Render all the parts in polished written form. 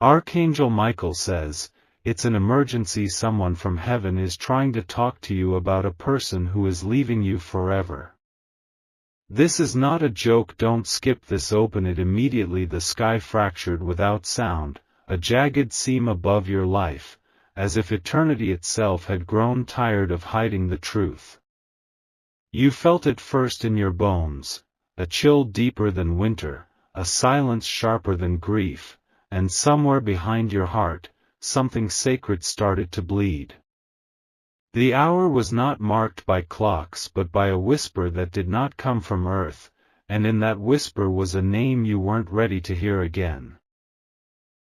Archangel Michael says, "It's an emergency. Someone from heaven is trying to talk to you about a person who is leaving you forever. This is not a joke. Don't skip this. Open it immediately." The sky fractured without sound, a jagged seam above your life, as if eternity itself had grown tired of hiding the truth. You felt it first in your bones, a chill deeper than winter, a silence sharper than grief, and somewhere behind your heart, something sacred started to bleed. The hour was not marked by clocks but by a whisper that did not come from earth, and in that whisper was a name you weren't ready to hear again.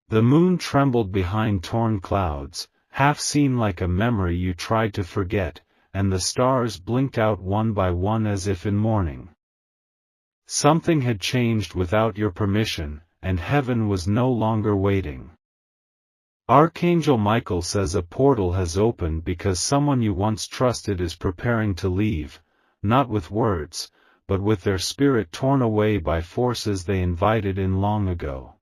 The moon trembled behind torn clouds, half seen like a memory you tried to forget, and the stars blinked out one by one as if in mourning. Something had changed without your permission, and heaven was no longer waiting. Archangel Michael says a portal has opened because someone you once trusted is preparing to leave, not with words, but with their spirit torn away by forces they invited in long ago.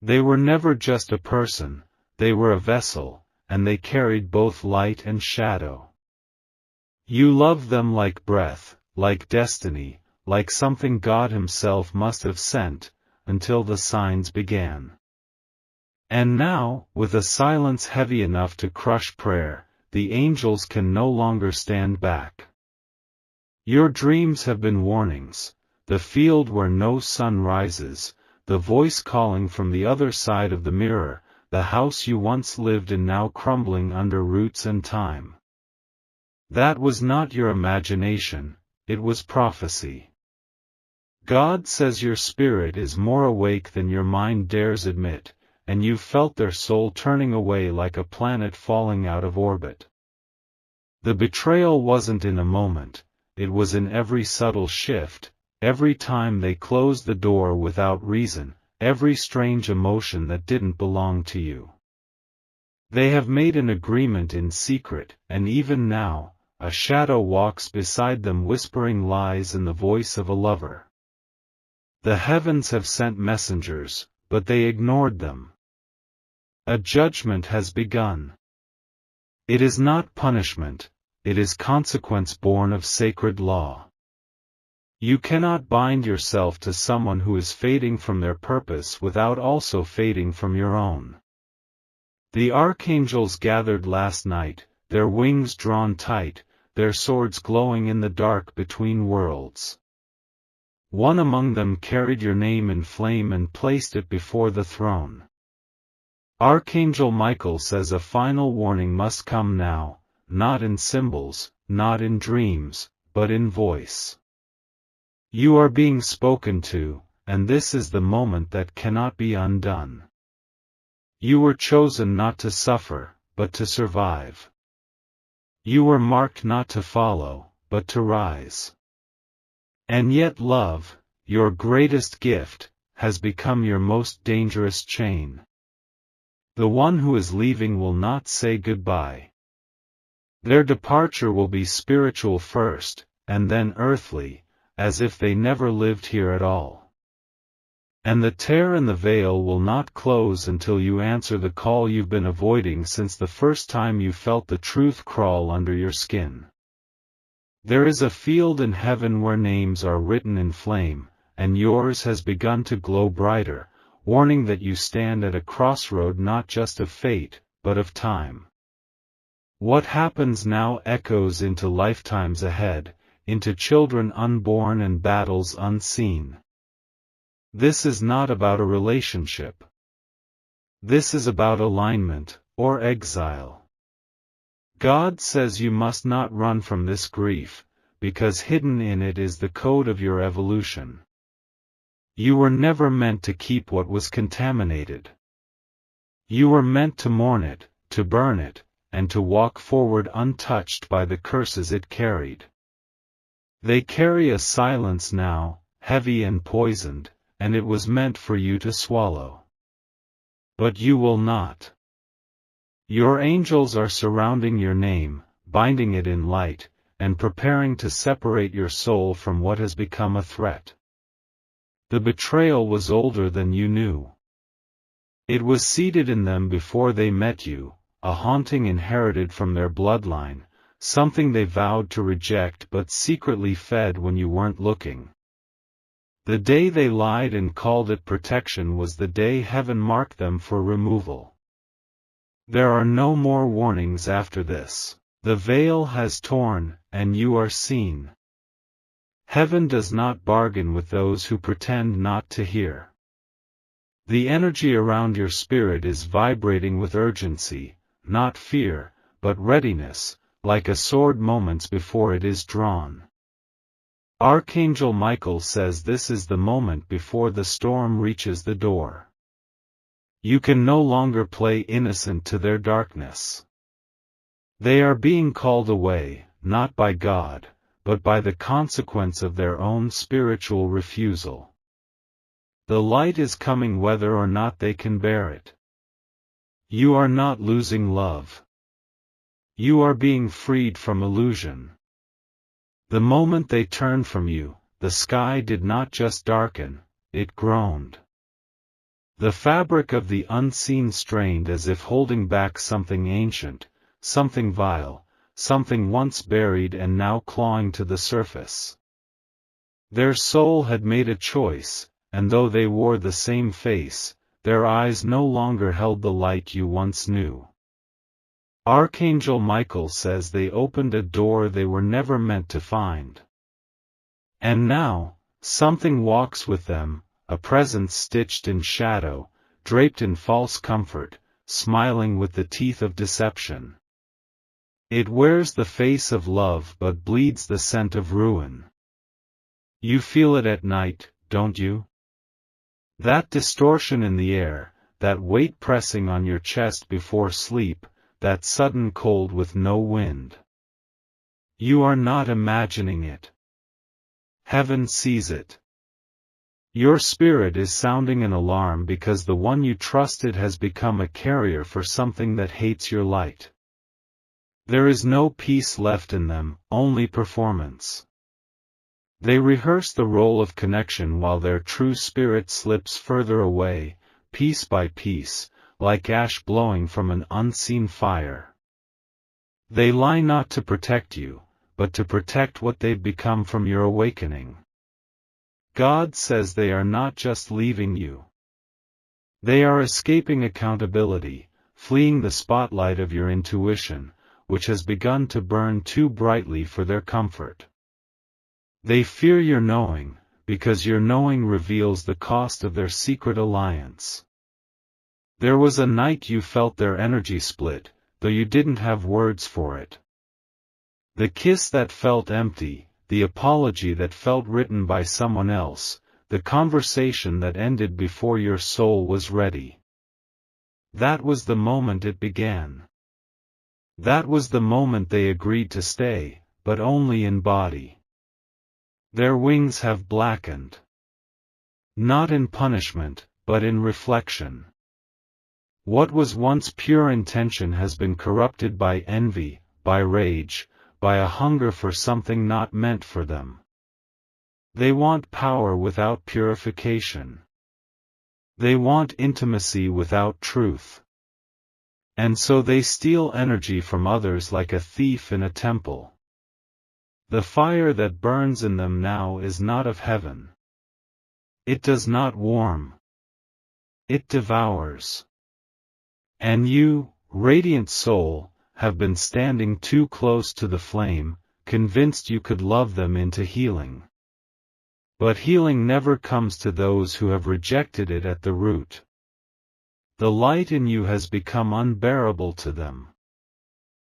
They were never just a person, they were a vessel, and they carried both light and shadow. You loved them like breath, like destiny, like something God Himself must have sent, until the signs began. And now, with a silence heavy enough to crush prayer, the angels can no longer stand back. Your dreams have been warnings, the field where no sun rises, the voice calling from the other side of the mirror, the house you once lived in now crumbling under roots and time. That was not your imagination, it was prophecy. God says your spirit is more awake than your mind dares admit, and you felt their soul turning away like a planet falling out of orbit. The betrayal wasn't in a moment, it was in every subtle shift, every time they closed the door without reason, every strange emotion that didn't belong to you. They have made an agreement in secret, and even now, a shadow walks beside them whispering lies in the voice of a lover. The heavens have sent messengers, but they ignored them. A judgment has begun. It is not punishment, it is consequence born of sacred law. You cannot bind yourself to someone who is fading from their purpose without also fading from your own. The archangels gathered last night, their wings drawn tight, their swords glowing in the dark between worlds. One among them carried your name in flame and placed it before the throne. Archangel Michael says a final warning must come now, not in symbols, not in dreams, but in voice. You are being spoken to, and this is the moment that cannot be undone. You were chosen not to suffer, but to survive. You were marked not to follow, but to rise. And yet love, your greatest gift, has become your most dangerous chain. The one who is leaving will not say goodbye. Their departure will be spiritual first, and then earthly, as if they never lived here at all. And the tear in the veil will not close until you answer the call you've been avoiding since the first time you felt the truth crawl under your skin. There is a field in heaven where names are written in flame, and yours has begun to glow brighter, warning that you stand at a crossroad not just of fate, but of time. What happens now echoes into lifetimes ahead, into children unborn and battles unseen. This is not about a relationship. This is about alignment, or exile. God says you must not run from this grief, because hidden in it is the code of your evolution. You were never meant to keep what was contaminated. You were meant to mourn it, to burn it, and to walk forward untouched by the curses it carried. They carry a silence now, heavy and poisoned, and it was meant for you to swallow. But you will not. Your angels are surrounding your name, binding it in light, and preparing to separate your soul from what has become a threat. The betrayal was older than you knew. It was seated in them before they met you, a haunting inherited from their bloodline, something they vowed to reject but secretly fed when you weren't looking. The day they lied and called it protection was the day heaven marked them for removal. There are no more warnings after this. The veil has torn, and you are seen. Heaven does not bargain with those who pretend not to hear. The energy around your spirit is vibrating with urgency, not fear, but readiness, like a sword moments before it is drawn. Archangel Michael says this is the moment before the storm reaches the door. You can no longer play innocent to their darkness. They are being called away, not by God, but by the consequence of their own spiritual refusal. The light is coming whether or not they can bear it. You are not losing love. You are being freed from illusion. The moment they turned from you, the sky did not just darken, it groaned. The fabric of the unseen strained as if holding back something ancient, something vile, something once buried and now clawing to the surface. Their soul had made a choice, and though they wore the same face, their eyes no longer held the light you once knew. Archangel Michael says they opened a door they were never meant to find. And now, something walks with them, a presence stitched in shadow, draped in false comfort, smiling with the teeth of deception. It wears the face of love but bleeds the scent of ruin. You feel it at night, don't you? That distortion in the air, that weight pressing on your chest before sleep, that sudden cold with no wind. You are not imagining it. Heaven sees it. Your spirit is sounding an alarm because the one you trusted has become a carrier for something that hates your light. There is no peace left in them, only performance. They rehearse the role of connection while their true spirit slips further away, piece by piece, like ash blowing from an unseen fire. They lie not to protect you, but to protect what they've become from your awakening. God says they are not just leaving you. They are escaping accountability, fleeing the spotlight of your intuition, which has begun to burn too brightly for their comfort. They fear your knowing, because your knowing reveals the cost of their secret alliance. There was a night you felt their energy split, though you didn't have words for it. The kiss that felt empty, the apology that felt written by someone else, the conversation that ended before your soul was ready. That was the moment it began. That was the moment they agreed to stay, but only in body. Their wings have blackened. Not in punishment, but in reflection. What was once pure intention has been corrupted by envy, by rage, by a hunger for something not meant for them. They want power without purification. They want intimacy without truth. And so they steal energy from others like a thief in a temple. The fire that burns in them now is not of heaven. It does not warm. It devours. And you, radiant soul, have been standing too close to the flame, convinced you could love them into healing. But healing never comes to those who have rejected it at the root. The light in you has become unbearable to them.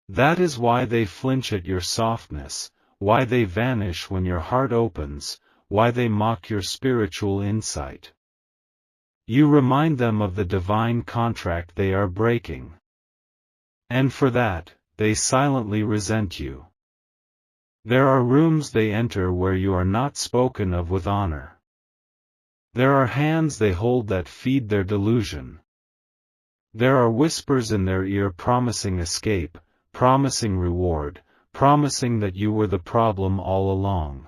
That is why they flinch at your softness, why they vanish when your heart opens, why they mock your spiritual insight. You remind them of the divine contract they are breaking. And for that, they silently resent you. There are rooms they enter where you are not spoken of with honor. There are hands they hold that feed their delusion. There are whispers in their ear promising escape, promising reward, promising that you were the problem all along.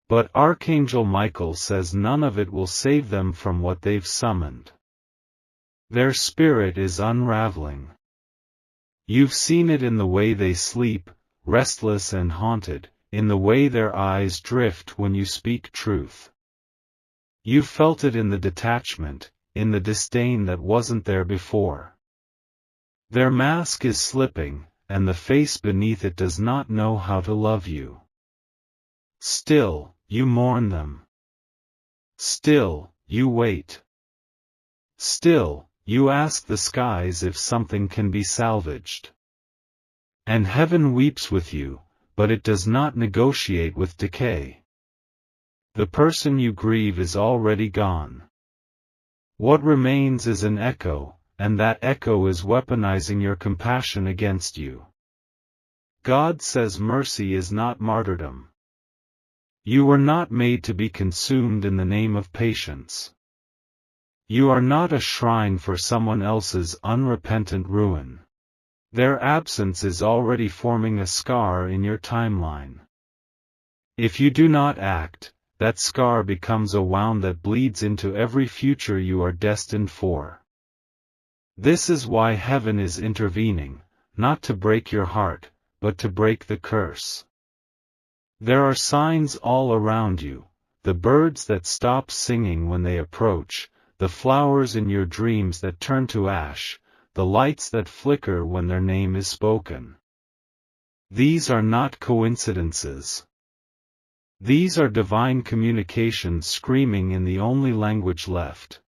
But Archangel Michael says none of it will save them from what they've summoned. Their spirit is unraveling. You've seen it in the way they sleep, restless and haunted, in the way their eyes drift when you speak truth. You've felt it in the detachment, in the disdain that wasn't there before. Their mask is slipping, and the face beneath it does not know how to love you. Still, you mourn them. Still, you wait. Still, you ask the skies if something can be salvaged. And heaven weeps with you, but it does not negotiate with decay. The person you grieve is already gone. What remains is an echo, and that echo is weaponizing your compassion against you. God says mercy is not martyrdom. You were not made to be consumed in the name of patience. You are not a shrine for someone else's unrepentant ruin. Their absence is already forming a scar in your timeline. If you do not act, that scar becomes a wound that bleeds into every future you are destined for. This is why heaven is intervening, not to break your heart, but to break the curse. There are signs all around you, the birds that stop singing when they approach, the flowers in your dreams that turn to ash, the lights that flicker when their name is spoken. These are not coincidences. These are divine communications screaming in the only language left.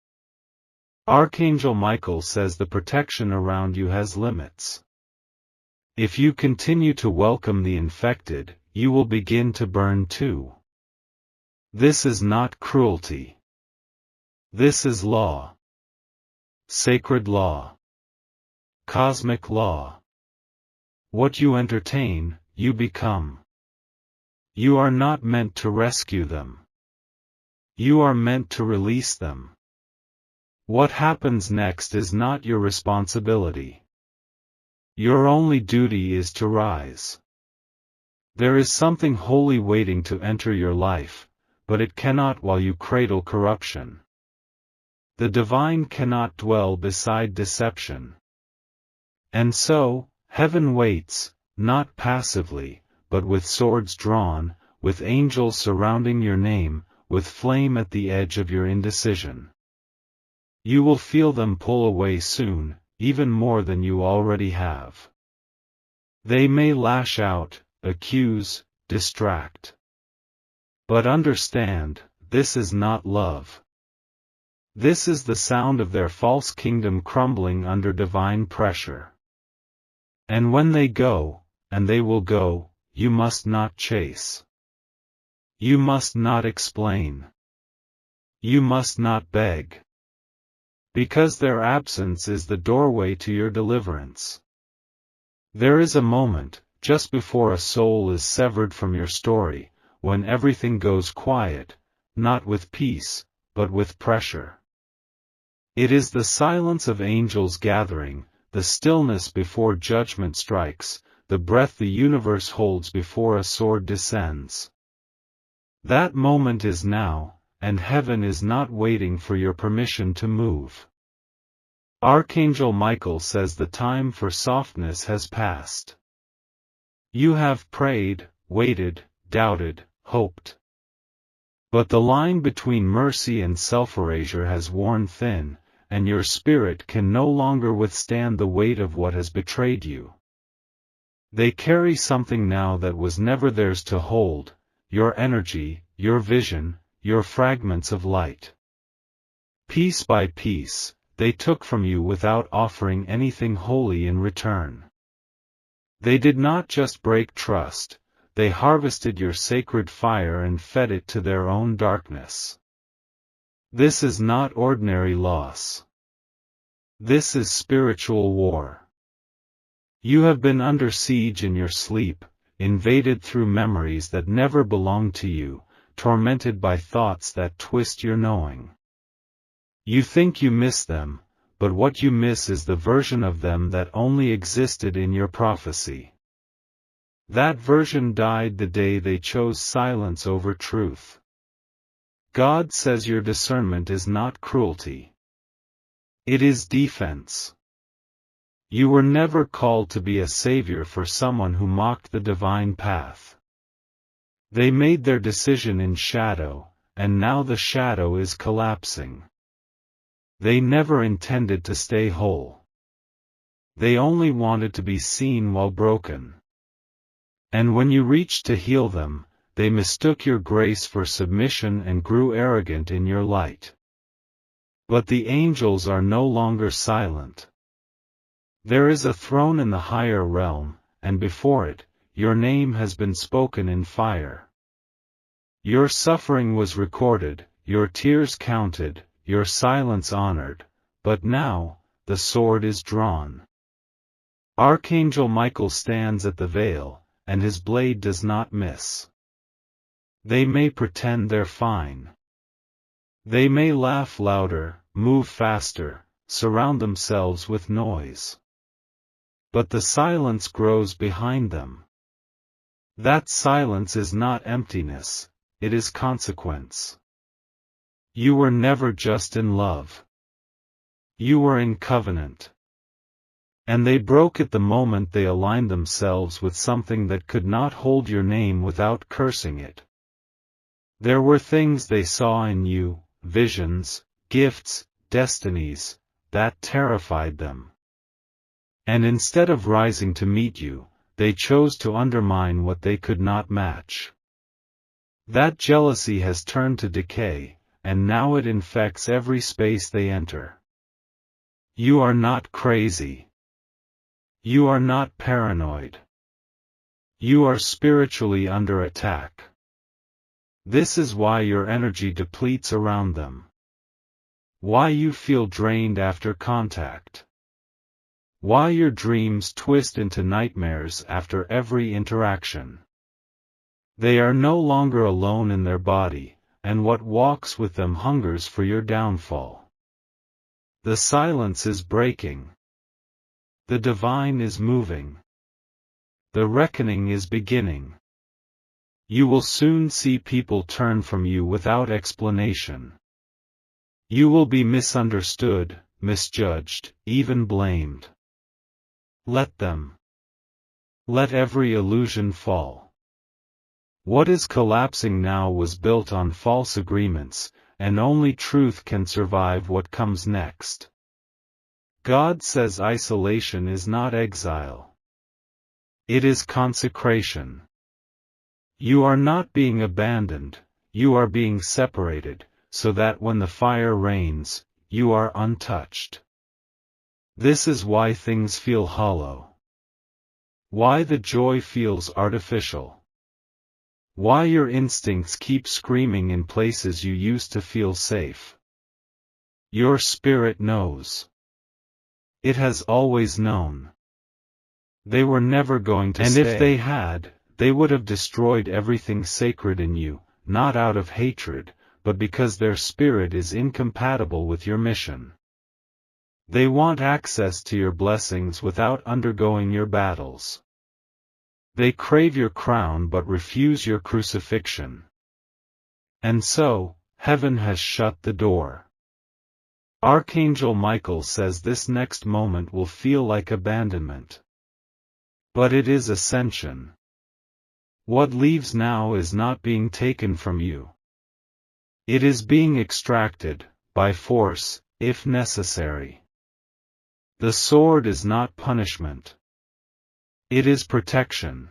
Archangel Michael says the protection around you has limits. If you continue to welcome the infected, you will begin to burn too. This is not cruelty. This is law. Sacred law. Cosmic law. What you entertain, you become. You are not meant to rescue them. You are meant to release them. What happens next is not your responsibility. Your only duty is to rise. There is something holy waiting to enter your life, but it cannot while you cradle corruption. The divine cannot dwell beside deception. And so, heaven waits, not passively, but with swords drawn, with angels surrounding your name, with flame at the edge of your indecision. You will feel them pull away soon, even more than you already have. They may lash out, accuse, distract. But understand, this is not love. This is the sound of their false kingdom crumbling under divine pressure. And when they go, and they will go, you must not chase. You must not explain. You must not beg. Because their absence is the doorway to your deliverance. There is a moment, just before a soul is severed from your story, when everything goes quiet, not with peace, but with pressure. It is the silence of angels gathering, the stillness before judgment strikes, the breath the universe holds before a sword descends. That moment is now, and heaven is not waiting for your permission to move. Archangel Michael says the time for softness has passed. You have prayed, waited, doubted, hoped. But the line between mercy and self-erasure has worn thin, and your spirit can no longer withstand the weight of what has betrayed you. They carry something now that was never theirs to hold, your energy, your vision, your fragments of light. Piece by piece, they took from you without offering anything holy in return. They did not just break trust, they harvested your sacred fire and fed it to their own darkness. This is not ordinary loss. This is spiritual war. You have been under siege in your sleep, invaded through memories that never belonged to you, tormented by thoughts that twist your knowing. You think you miss them, but what you miss is the version of them that only existed in your prophecy. That version died the day they chose silence over truth. God says your discernment is not cruelty. It is defense. You were never called to be a savior for someone who mocked the divine path. They made their decision in shadow, and now the shadow is collapsing. They never intended to stay whole. They only wanted to be seen while broken. And when you reached to heal them, they mistook your grace for submission and grew arrogant in your light. But the angels are no longer silent. There is a throne in the higher realm, and before it, your name has been spoken in fire. Your suffering was recorded, your tears counted, your silence honored, but now, the sword is drawn. Archangel Michael stands at the veil, and his blade does not miss. They may pretend they're fine. They may laugh louder, move faster, surround themselves with noise. But the silence grows behind them. That silence is not emptiness, it is consequence. You were never just in love. You were in covenant. And they broke it the moment they aligned themselves with something that could not hold your name without cursing it. There were things they saw in you, visions, gifts, destinies, that terrified them. And instead of rising to meet you, they chose to undermine what they could not match. That jealousy has turned to decay, and now it infects every space they enter. You are not crazy. You are not paranoid. You are spiritually under attack. This is why your energy depletes around them. Why you feel drained after contact. Why your dreams twist into nightmares after every interaction. They are no longer alone in their body, and what walks with them hungers for your downfall. The silence is breaking. The divine is moving. The reckoning is beginning. You will soon see people turn from you without explanation. You will be misunderstood, misjudged, even blamed. Let them. Let every illusion fall. What is collapsing now was built on false agreements, and only truth can survive what comes next. God says isolation is not exile. It is consecration. You are not being abandoned, you are being separated, so that when the fire rains, you are untouched. This is why things feel hollow. Why the joy feels artificial. Why your instincts keep screaming in places you used to feel safe. Your spirit knows. It has always known. They were never going to stay. And if they had, they would have destroyed everything sacred in you, not out of hatred, but because their spirit is incompatible with your mission. They want access to your blessings without undergoing your battles. They crave your crown but refuse your crucifixion. And so, heaven has shut the door. Archangel Michael says this next moment will feel like abandonment. But it is ascension. What leaves now is not being taken from you. It is being extracted, by force, if necessary. The sword is not punishment. It is protection.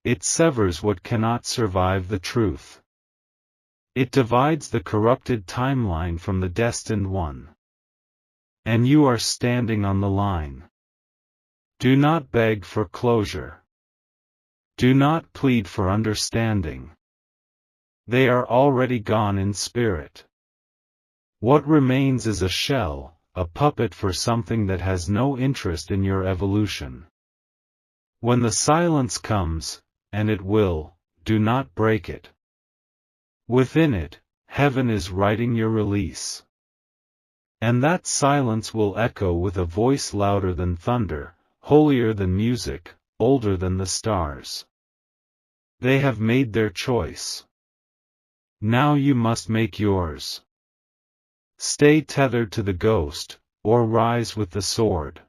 It severs what cannot survive the truth. It divides the corrupted timeline from the destined one. And you are standing on the line. Do not beg for closure. Do not plead for understanding. They are already gone in spirit. What remains is a shell, a puppet for something that has no interest in your evolution. When the silence comes, and it will, do not break it. Within it, heaven is writing your release. And that silence will echo with a voice louder than thunder, holier than music, older than the stars. They have made their choice. Now you must make yours. Stay tethered to the ghost, or rise with the sword.